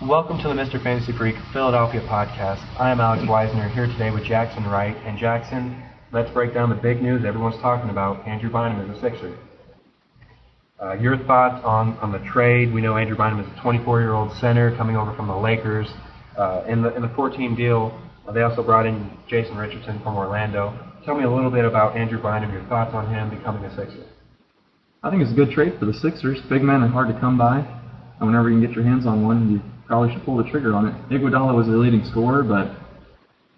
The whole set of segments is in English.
Welcome to the Mr. Fantasy Freak Philadelphia podcast. I am Alex Weisner here today with Jackson Wright. And Jackson, let's break down the big news everyone's talking about. Andrew Bynum is a Sixer. Your thoughts on the trade? We know Andrew Bynum is a 24-year-old center coming over from the Lakers. In the 14 deal, they also brought in Jason Richardson from Orlando. Tell me a little bit about Andrew Bynum, your thoughts on him becoming a Sixer. I think it's a good trade for the Sixers. Big men are hard to come by, and whenever you can get your hands on one, you probably should pull the trigger on it. Iguodala was their leading scorer, but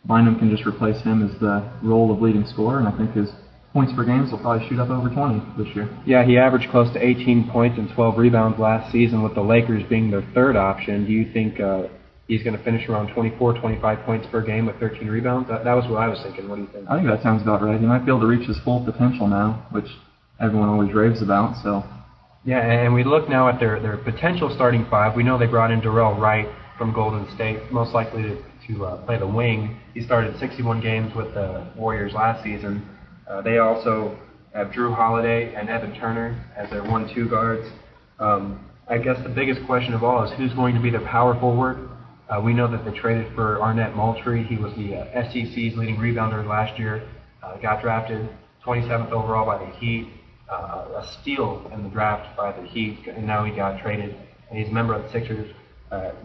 Bynum can just replace him as the role of leading scorer, and I think his points per game will probably shoot up over 20 this year. Yeah, he averaged close to 18 points and 12 rebounds last season with the Lakers being their third option. Do you think he's going to finish around 24, 25 points per game with 13 rebounds? That was what I was thinking. What do you think? I think that sounds about right. He might be able to reach his full potential now, which everyone always raves about. So. Yeah, and we look now at their potential starting five. We know they brought in Darrell Wright from Golden State, most likely to play the wing. He started 61 games with the Warriors last season. They also have Drew Holiday and Evan Turner as their 1-2 guards. I guess the biggest question of all is who's going to be their power forward. We know that they traded for Arnett Moultrie. He was the SEC's leading rebounder last year. Got drafted 27th overall by the Heat. A steal in the draft by the Heat, and now he got traded, and he's a member of the Sixers.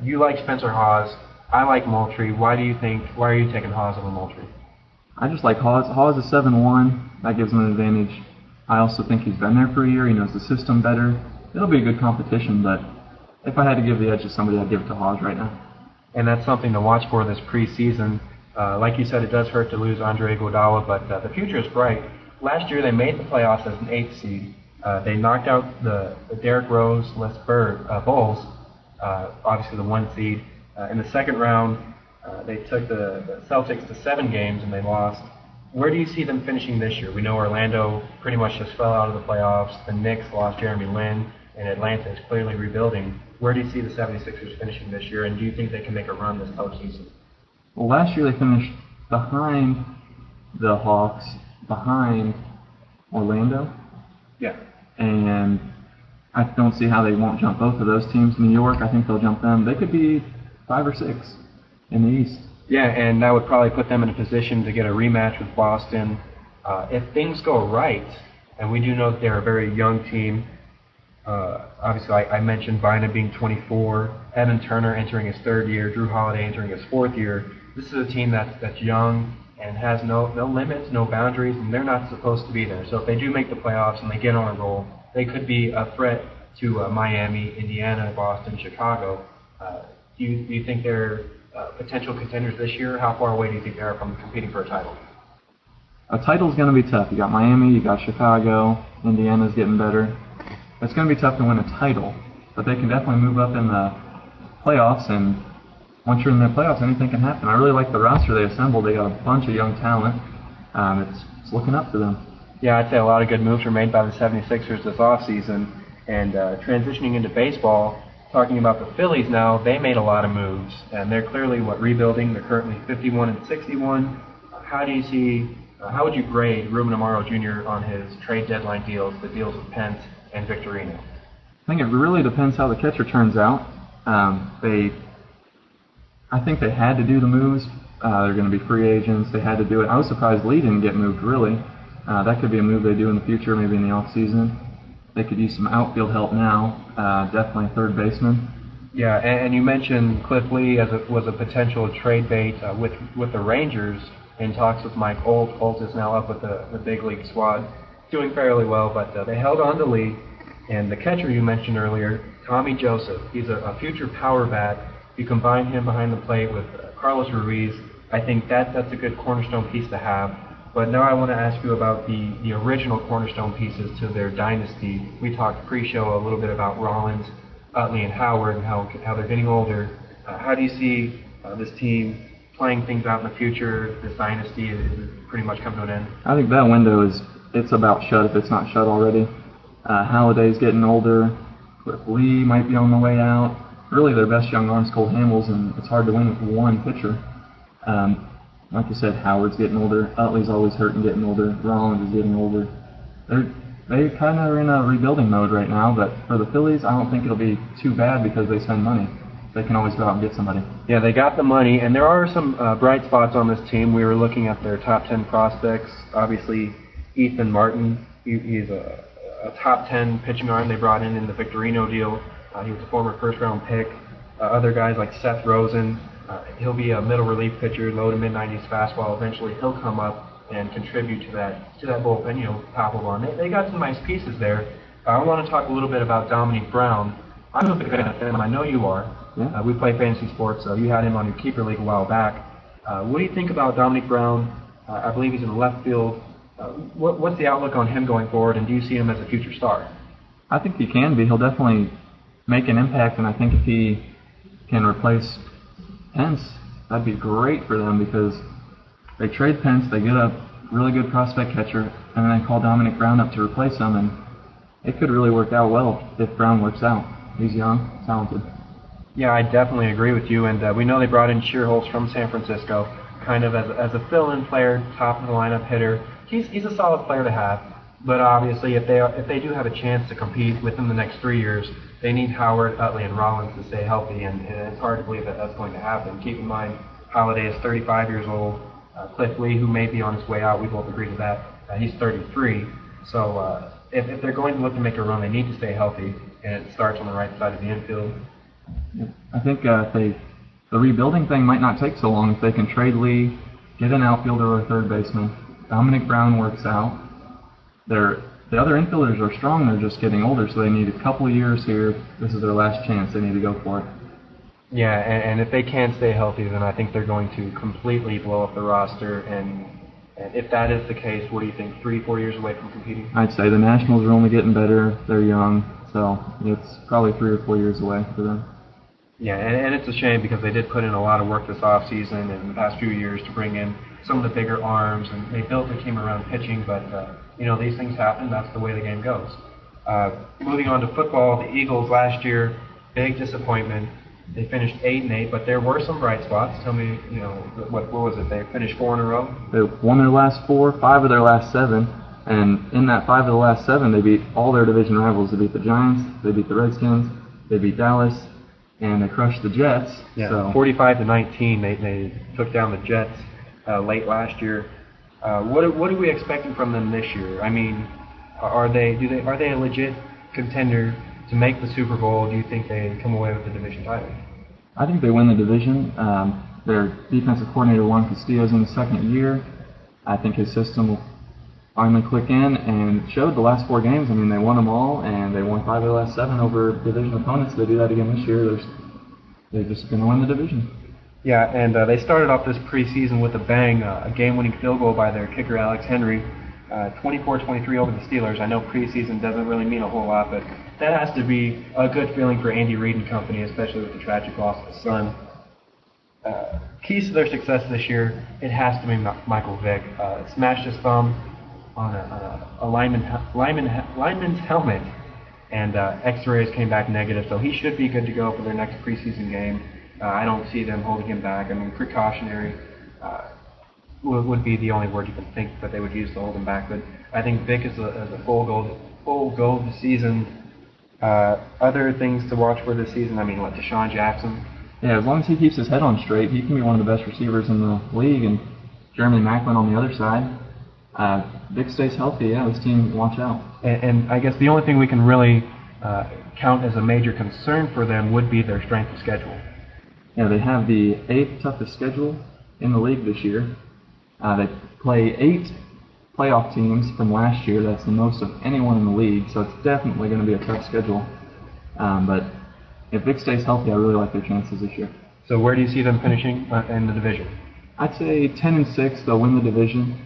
You like Spencer Hawes. I like Moultrie. Why are you taking Hawes over Moultrie? I just like Hawes. Hawes is 7-1. That gives him an advantage. I also think he's been there for a year. He knows the system better. It'll be a good competition, but if I had to give the edge to somebody, I'd give it to Hawes right now. And that's something to watch for this preseason. Like you said, it does hurt to lose Andre Iguodala, but the future is bright. Last year, they made the playoffs as an 8th seed. They knocked out the Derrick Rose-less Bulls, obviously the 1 seed. In the second round, they took the Celtics to 7 games, and they lost. Where do you see them finishing this year? We know Orlando pretty much just fell out of the playoffs. The Knicks lost Jeremy Lin, and Atlanta is clearly rebuilding. Where do you see the 76ers finishing this year, and do you think they can make a run this postseason? Well, last year they finished behind the Hawks, behind Orlando. Yeah. And I don't see how they won't jump both of those teams. New York, I think they'll jump them. They could be 5 or 6 in the East. Yeah, and that would probably put them in a position to get a rematch with Boston. If things go right, and we do know that they're a very young team, obviously I mentioned Bynum being 24, Evan Turner entering his 3rd year, Drew Holiday entering his 4th year. This is a team that's young and has no limits, no boundaries, and they're not supposed to be there. So if they do make the playoffs and they get on a roll, they could be a threat to Miami, Indiana, Boston, Chicago. Do you think they're potential contenders this year? How far away do you think they are from competing for a title? A title's going to be tough. You got Miami, you got Chicago, Indiana's getting better. It's going to be tough to win a title, but they can definitely move up in the playoffs, and once you're in the playoffs, anything can happen. I really like the roster they assembled. They got a bunch of young talent. It's looking up to them. Yeah, I'd say a lot of good moves were made by the 76ers this offseason. And transitioning into baseball, talking about the Phillies now, they made a lot of moves. And they're clearly, rebuilding. They're currently 51-61. How would you grade Ruben Amaro Jr. on his trade deadline deals, the deals with Pence and Victorino? I think it really depends how the catcher turns out. I think they had to do the moves. They're going to be free agents. They had to do it. I was surprised Lee didn't get moved, really. That could be a move they do in the future, maybe in the offseason. They could use some outfield help now, definitely third baseman. Yeah, and you mentioned Cliff Lee was a potential trade bait with the Rangers in talks with Mike Holt. Holt is now up with the big league squad, doing fairly well, but they held on to Lee. And the catcher you mentioned earlier, Tommy Joseph, he's a future power bat. You combine him behind the plate with Carlos Ruiz, I think that's a good cornerstone piece to have. But now I want to ask you about the original cornerstone pieces to their dynasty. We talked pre-show a little bit about Rollins, Utley, and Howard, and how they're getting older. How do you see this team playing things out in the future? This dynasty is pretty much come to an end. I think that window it's about shut if it's not shut already. Halliday's getting older. Cliff Lee might be on the way out. Really, their best young arm's Cole Hamels, and it's hard to win with one pitcher. Like you said, Howard's getting older. Utley's always hurt and getting older. Rollins is getting older. They kind of are in a rebuilding mode right now, but for the Phillies, I don't think it'll be too bad because they spend money. they can always go out and get somebody. Yeah, they got the money, and there are some bright spots on this team. We were looking at their top 10 prospects. Obviously, Ethan Martin, he's a top 10 pitching arm they brought in the Victorino deal. He was a former first-round pick. Other guys like Seth Rosen, he'll be a middle relief pitcher, low to mid-90s fastball. Eventually, he'll come up and contribute to that bullpen, top of one. They got some nice pieces there. I want to talk a little bit about Dominique Brown. I'm a big fan of him. I know you are. Yeah. We play fantasy sports, so you had him on your keeper league a while back. What do you think about Dominique Brown? I believe he's in the left field. What's the outlook on him going forward, and do you see him as a future star? I think he can be. He'll definitely make an impact, and I think if he can replace Pence, that'd be great for them because they trade Pence, they get a really good prospect catcher, and then they call Dominique Brown up to replace him, and it could really work out well if Brown works out. He's young, talented. Yeah, I definitely agree with you, and we know they brought in Shearholz from San Francisco, kind of as a fill-in player, top of the lineup hitter. He's a solid player to have, but obviously if they do have a chance to compete within the next 3 years, they need Howard, Utley, and Rollins to stay healthy, and it's hard to believe that that's going to happen. Keep in mind, Halladay is 35 years old. Cliff Lee, who may be on his way out, we both agree to that. He's 33. So if they're going to look to make a run, they need to stay healthy, and it starts on the right side of the infield. I think the rebuilding thing might not take so long if they can trade Lee, get an outfielder or a third baseman. Dominique Brown works out. The other infielders are strong. They're just getting older, so they need a couple of years here. This is their last chance. They need to go for it. Yeah, and if they can't stay healthy, then I think they're going to completely blow up the roster. And if that is the case, what do you think? 3-4 years away from competing? I'd say the Nationals are only getting better. They're young, so it's probably 3 or 4 years away for them. Yeah, and it's a shame because they did put in a lot of work this offseason and the past few years to bring in some of the bigger arms, and they built their team around pitching, but these things happen. That's the way the game goes. Moving on to football, the Eagles last year, big disappointment. They finished 8-8, but there were some bright spots. Tell me, what was it? They finished 4 in a row? They won their last 4, 5 of their last 7, and in that 5 of the last 7, they beat all their division rivals. They beat the Giants, they beat the Redskins, they beat Dallas, and they crushed the Jets. Yeah, so 45-19, they took down the Jets late last year. What are we expecting from them this year? I mean, are they a legit contender to make the Super Bowl? Do you think they come away with the division title? I think they win the division. Their defensive coordinator Juan Castillo's in his second year. I think his system will finally click in, and showed the last 4 games. I mean, they won them all, and they won 5 of the last 7 over division opponents. They do that again this year. They're just going to win the division. Yeah, and they started off this preseason with a bang, a game-winning field goal by their kicker Alex Henry, 24-23 over the Steelers. I know preseason doesn't really mean a whole lot, but that has to be a good feeling for Andy Reid and company, especially with the tragic loss of his son. Keys to their success this year, it has to be Michael Vick. Smashed his thumb on a lineman's helmet, and X-rays came back negative, so he should be good to go for their next preseason game. I don't see them holding him back. I mean, precautionary would be the only word you can think that they would use to hold him back, but I think Vick is a full go this season. Other things to watch for this season, I mean, like Deshaun Jackson. Yeah, as long as he keeps his head on straight, he can be one of the best receivers in the league, and Jeremy Maclin on the other side. Vick stays healthy, this team, watch out. And I guess the only thing we can really count as a major concern for them would be their strength of schedule. Yeah, they have the 8th toughest schedule in the league this year. They play 8 playoff teams from last year. That's the most of anyone in the league, so it's definitely going to be a tough schedule. But if Vick stays healthy, I really like their chances this year. So where do you see them finishing in the division? I'd say 10-6, they'll win the division,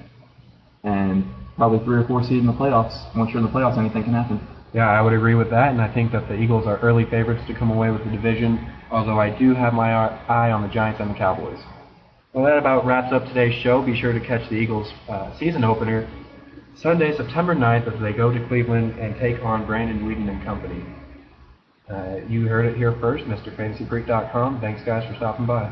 and probably 3 or 4 seed in the playoffs. Once you're in the playoffs, anything can happen. Yeah, I would agree with that, and I think that the Eagles are early favorites to come away with the division, although I do have my eye on the Giants and the Cowboys. Well, that about wraps up today's show. Be sure to catch the Eagles' season opener Sunday, September 9th, as they go to Cleveland and take on Brandon Weeden and company. You heard it here first, MrFantasyFreak.com. Thanks, guys, for stopping by.